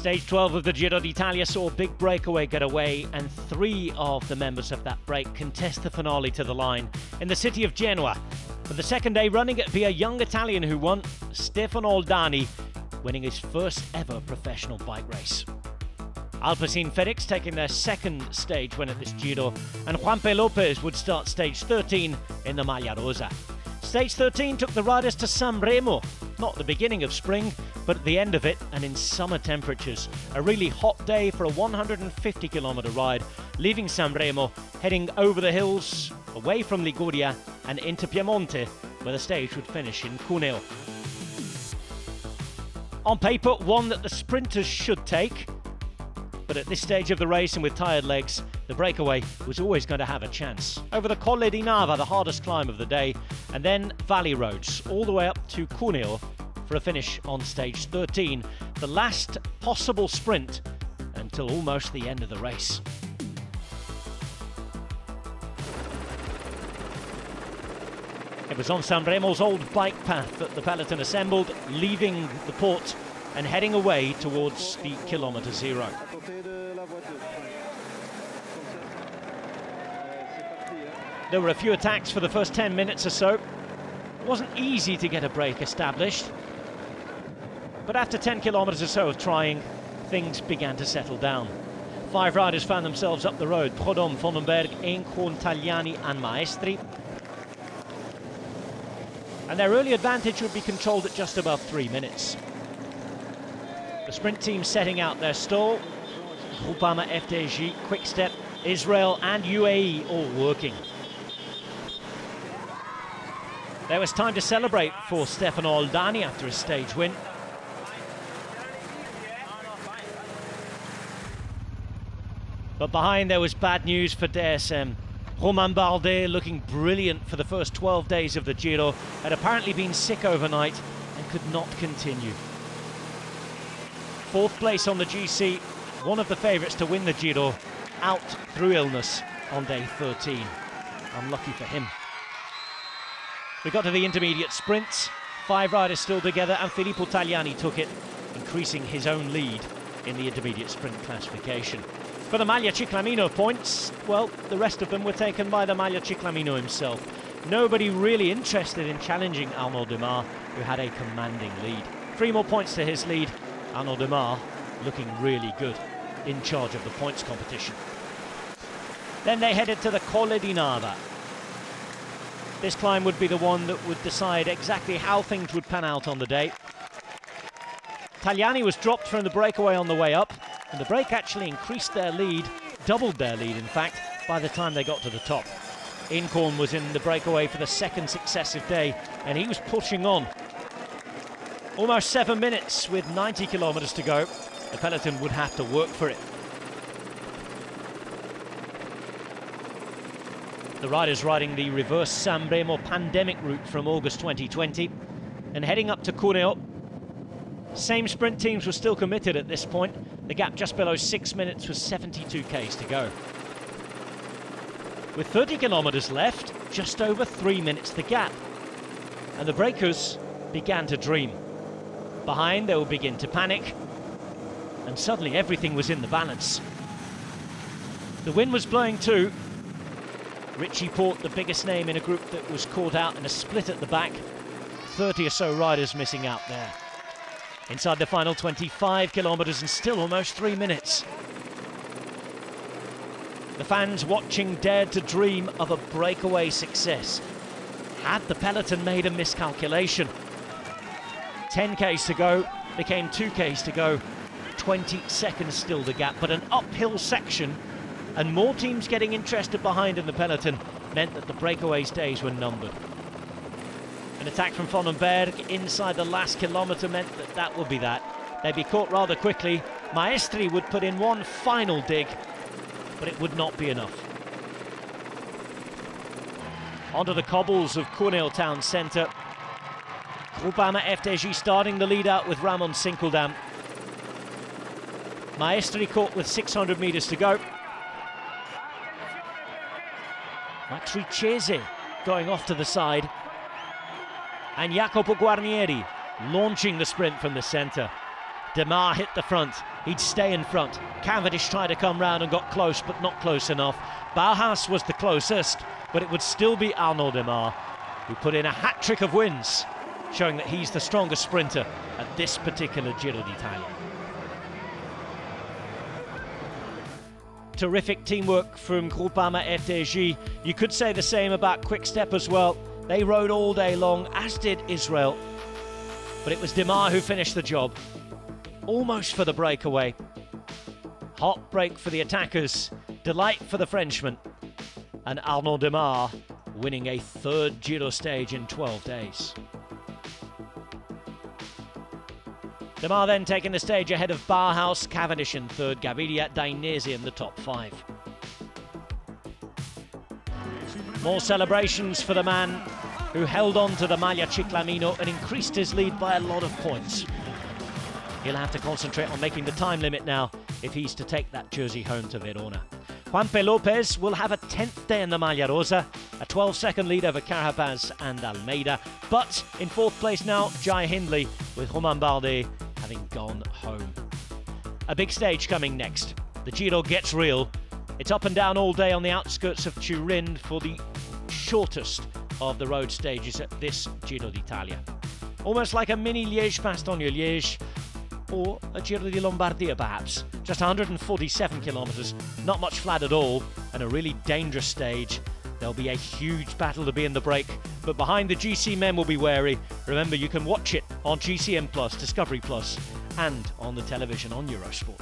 Stage 12 of the Giro d'Italia saw a big breakaway get away, and 3 of the members of that break contest the finale to the line in the city of Genoa. For the second day running, it'd be a young Italian who won, Stefano Oldani, winning his first ever professional bike race. Alpecin Felix taking their second stage win at this Giro, and Juanpe Lopez would start stage 13 in the Maglia Rosa. Stage 13 took the riders to San Remo, not the beginning of spring, but at the end of it and in summer temperatures. A really hot day for a 150-kilometre ride, leaving San Remo, heading over the hills, away from Liguria and into Piemonte, where the stage would finish in Cuneo. On paper, one that the sprinters should take, but at this stage of the race and with tired legs, the breakaway was always going to have a chance. Over the Colle di Nava, the hardest climb of the day, and then valley roads all the way up to Cuneo for a finish on stage 13, the last possible sprint until almost the end of the race. It was on San Remo's old bike path that the peloton assembled, leaving the port and heading away towards the kilometre zero. There were a few attacks for the first 10 minutes or so. It wasn't easy to get a break established, but after 10 kilometres or so of trying, things began to settle down. 5 riders found themselves up the road: Prudhomme, Vandenberg, Eenkhoorn, Tagliani and Maestri. And their early advantage would be controlled at just above 3 minutes. The sprint team setting out their stall: Groupama, FDJ, Quickstep, Israel and UAE all working. There was time to celebrate for Stefano Oldani after his stage win. But behind there was bad news for DSM. Romain Bardet, looking brilliant for the first 12 days of the Giro, had apparently been sick overnight and could not continue. 4th place on the GC, one of the favourites to win the Giro, out through illness on day 13. Unlucky for him. We got to the intermediate sprints, 5 riders still together, and Filippo Tagliani took it, increasing his own lead in the intermediate sprint classification. For the Maglia Ciclamino points, well, the rest of them were taken by the Maglia Ciclamino himself. Nobody really interested in challenging Arnaud Démare, who had a commanding lead. 3 more points to his lead. Arnaud Démare looking really good, in charge of the points competition. Then they headed to the Colle di Nava. This climb would be the one that would decide exactly how things would pan out on the day. Tagliani was dropped from the breakaway on the way up, and the break actually increased their lead, doubled their lead in fact, by the time they got to the top. Eenkhoorn was in the breakaway for the 2nd successive day, and he was pushing on. Almost 7 minutes with 90 kilometres to go. The peloton would have to work for it. The riders riding the reverse San Remo pandemic route from August 2020 and heading up to Cuneo. Same sprint teams were still committed at this point. The gap just below 6 minutes with 72 k's to go. With 30 kilometres left, just over 3 minutes the gap. And the breakers began to dream. Behind, they will begin to panic. And suddenly everything was in the balance. The wind was blowing too. Richie Porte, the biggest name in a group that was caught out in a split at the back. 30 or so riders missing out there. Inside the final 25 kilometres and still almost 3 minutes. The fans watching dared to dream of a breakaway success. Had the peloton made a miscalculation? 10 k's to go, became 2 k's to go. 20 seconds still the gap, but an uphill section and more teams getting interested behind in the peloton meant that the breakaway's days were numbered. An attack from Vandenberg inside the last kilometre meant that that would be that. They'd be caught rather quickly. Maestri would put in one final dig, but it would not be enough. Onto the cobbles of Cuneo town centre. Groupama FDJ starting the lead out with Ramon Sinkeldam. Maestri caught with 600 metres to go. Matricese going off to the side. And Jacopo Guarnieri launching the sprint from the centre. Demar hit the front, he'd stay in front. Cavendish tried to come round and got close, but not close enough. Bauhaus was the closest, but it would still be Arnaud Demar, who put in a hat-trick of wins, showing that he's the strongest sprinter at this particular Giro d'Italia. Terrific teamwork from Groupama FDJ. You could say the same about Quick-Step as well. They rode all day long, as did Israel. But it was Demar who finished the job, almost for the breakaway. Hot break for the attackers, delight for the Frenchman, and Arnaud Demar winning a third Giro stage in 12 days. Demar then taking the stage ahead of Bauhaus, Cavendish in third, Gaviria, Dainese in the top 5. More celebrations for the man who held on to the Maglia Ciclamino and increased his lead by a lot of points. He'll have to concentrate on making the time limit now if he's to take that jersey home to Verona. Juanpe Lopez will have a 10th day in the Maglia Rosa, a 12-second lead over Carapaz and Almeida, but in 4th place now, Jai Hindley, with Romain Bardet having gone home. A big stage coming next. The Giro gets real. It's up and down all day on the outskirts of Turin for the shortest of the road stages at this Giro d'Italia. Almost like a mini Liège-Bastogne-Liège, or a Giro di Lombardia perhaps. Just 147 kilometres, not much flat at all, and a really dangerous stage. There'll be a huge battle to be in the break, but behind the GC men will be wary. Remember, you can watch it on GCN Plus, Discovery Plus, and on the television on Eurosport.